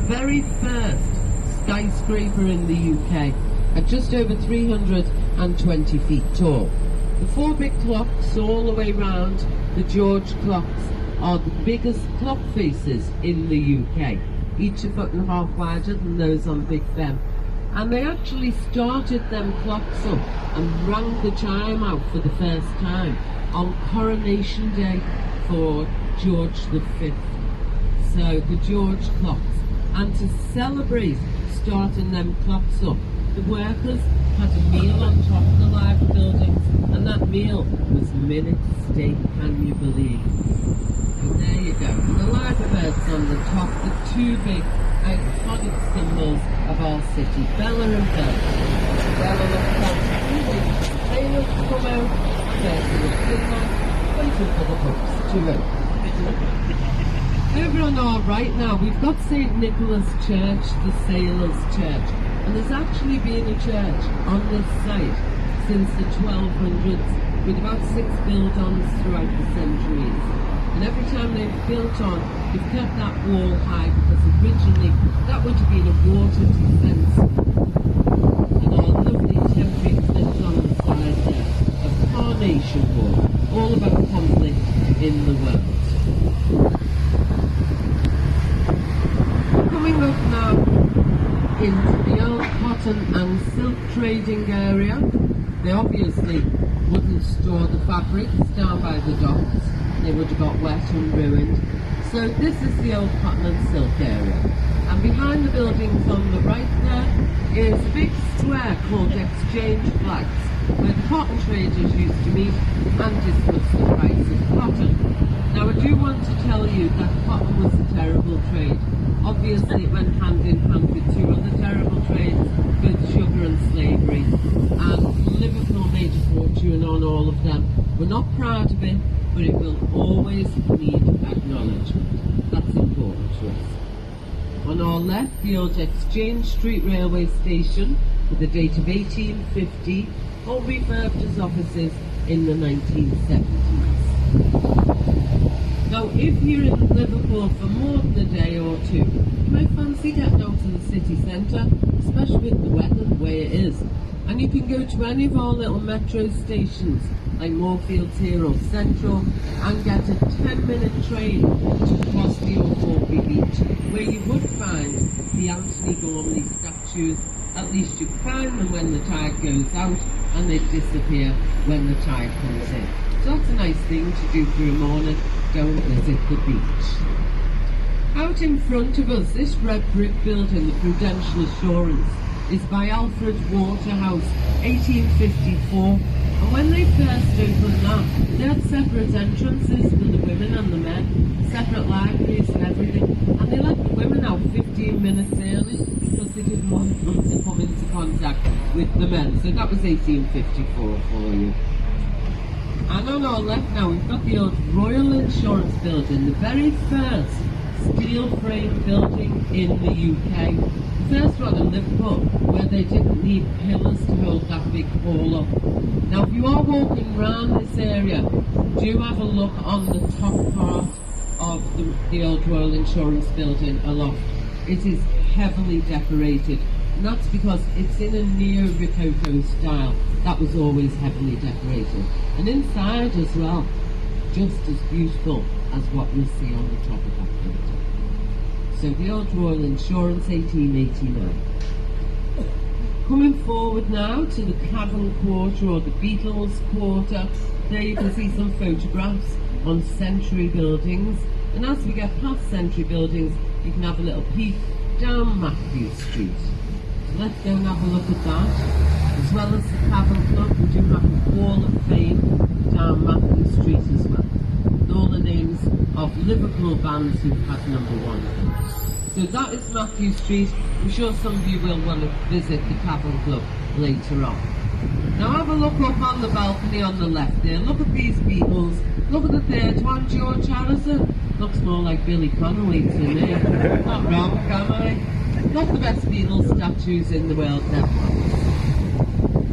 very first skyscraper in the UK, at just over 320 feet tall. The four big clocks all the way round, the George clocks, are the biggest clock faces in the UK, each a foot and a half wider than those on Big Ben. And they actually started them clocks up and rang the chime out for the first time on Coronation Day for George V. So the George clocks. And to celebrate starting them clocks up, the workers had a meal on top of the live buildings, and that meal was minute steak, can you believe? And there you go. And the live birds on the top, the two big iconic symbols of our city, Bella and Bella. Bella looks out two big sailors come out, first in the finland, waiting for the hooks to open. Over on our right now, we've got St. Nicholas Church, the Sailors' Church, and there's actually been a church on this site since the 1200s, with about 6 build-ons throughout the centuries. And every time they've built on, they've kept that wall high, because originally that would have been a water defence. And our lovely temporary cliffs on the side there of Carnation Wall, all about conflict in the world. Coming up now into the old cotton and silk trading area. They obviously wouldn't store the fabrics down by the docks. They would have got wet and ruined. So this is the old cotton and silk area. And behind the buildings on the right there is a big square called Exchange Flags, where the cotton traders used to meet and discuss the price of cotton. Now I do want to tell you that cotton was a terrible trade. Obviously it went hand in hand with two other terrible trades, both sugar and slavery, and Liverpool made a fortune on all of them. We're not proud of it, but it will always need acknowledgement. That's important to us. On our left, the old Exchange Street Railway Station, with a date of 1850, all refurbed as offices in the 1970s. Now, if you're in Liverpool for more than a day or two, you might fancy getting out to the city centre, especially with the weather the way it is. And you can go to any of our little metro stations, like Moorfields here or Central, and get a 10-minute train to cross the Orthorpe Beach, where you would find the Anthony Gormley statues. At least you find them when the tide goes out, and they disappear when the tide comes in. So that's a nice thing to do for a morning. Don't visit the beach. Out in front of us, this red brick building, the Prudential Assurance, is by Alfred Waterhouse, 1854. And when they first opened that, they had separate entrances for the women and the men, separate libraries and everything. And they let the women out 15 minutes early because they didn't want them to come into contact with the men. So that was 1854 for you. And on our left now, we've got the old Royal Insurance Building, the very first steel frame building in the UK. The first one in Liverpool, where they didn't need pillars to hold that big hall up. Now, if you are walking around this area, do have a look on the top part of the old Royal Insurance Building aloft. It is heavily decorated, and that's because it's in a neo-Rococo style. That was always heavily decorated. And inside as well, just as beautiful as what you'll see on the top of that building. So the old Royal Insurance, 1889. Coming forward now to the Cavern Quarter, or the Beatles Quarter. There you can see some photographs on Century buildings. And as we get past Century buildings, you can have a little peek down Matthew Street. So let's go and have a look at that. As well as the Cavern Club, we do have the Wall of Fame down Matthew Street as well. With all the names of Liverpool bands who've had #1 hits. So that is Matthew Street. I'm sure some of you will want to visit the Cavern Club later on. Now have a look up on the balcony on the left there. Look at these Beatles. Look at the third one, George Harrison. Looks more like Billy Connolly to me. Not wrong, am I? Not the best Beatles statues in the world, never.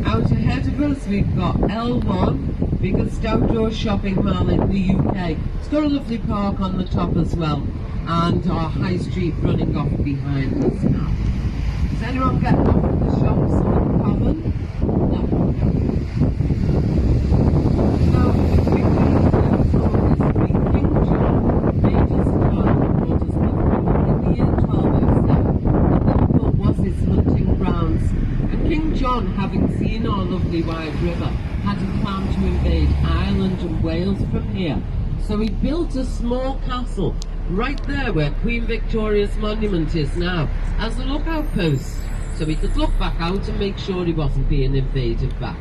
Out ahead of us, we've got L1, biggest outdoor shopping mall in the UK. It's got a lovely park on the top as well. and our high street running off behind us now. Is anyone getting off at the shops on the common? No. Now, if we go to King John made us town brought us Liverpool in the year 1207, and Liverpool was his hunting grounds. And King John, having seen our lovely wide river, had a plan to invade Ireland and Wales from here. So he built a small castle right there where Queen Victoria's monument is now as a lookout post, so he could look back out and make sure he wasn't being invaded back.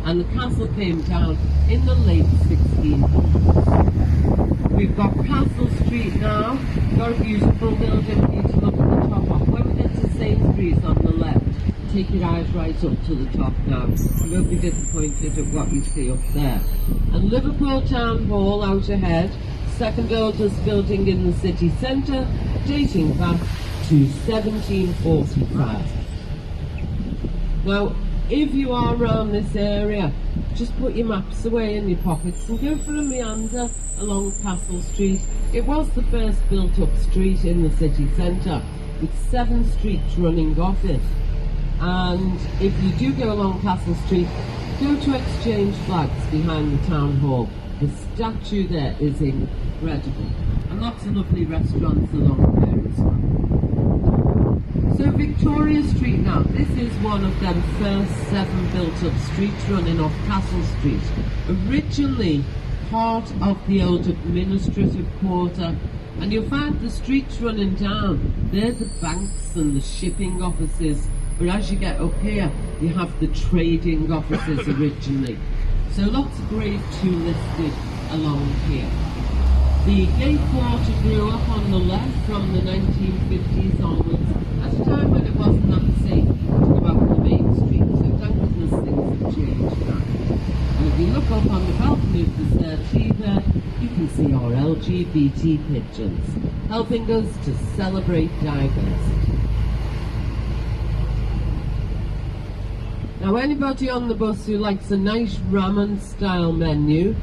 And the castle came down in the late 1600s. We've got Castle Street now, got a beautiful building for you to look at the top of. When we get to Sainsbury's on the left, take your eyes right up to the top now. You won't be disappointed at what you see up there. And Liverpool Town Hall out ahead, second oldest building in the city centre, dating back to 1745. Now, if you are around this area, just put your maps away in your pockets and go for a meander along Castle Street. It was the first built up street in the city centre, with 7 streets running off it. And if you do go along Castle Street, go to exchange flags behind the town hall. The statue there is incredible. And lots of lovely restaurants along there as well. So Victoria Street now, this is one of them first 7 built up streets running off Castle Street. Originally part of the old administrative quarter, and you'll find the streets running down. They're the banks and the shipping offices, but as you get up here, you have the trading offices originally. So lots of grade 2 listed along here. The gate quarter grew up on the left from the 1950s onwards, at a time when it wasn't that safe to go out on the main street, so thank goodness things have changed now. And if you look up on the balcony of the settee there, you can see our LGBT pigeons, helping us to celebrate diversity. Now anybody on the bus who likes a nice ramen style menu,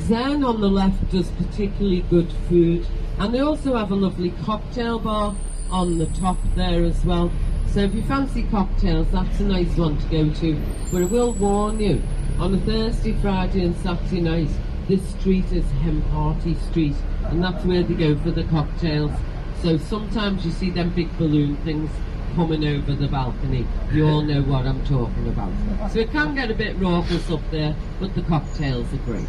Zen on the left does particularly good food, and they also have a lovely cocktail bar on the top there as well. So if you fancy cocktails, that's a nice one to go to. But I will warn you, on a Thursday, Friday and Saturday night, this street is Hen Party Street, and that's where they go for the cocktails. So sometimes you see them big balloon things coming over the balcony. You all know what I'm talking about. So it can get a bit raucous up there, but the cocktails are great.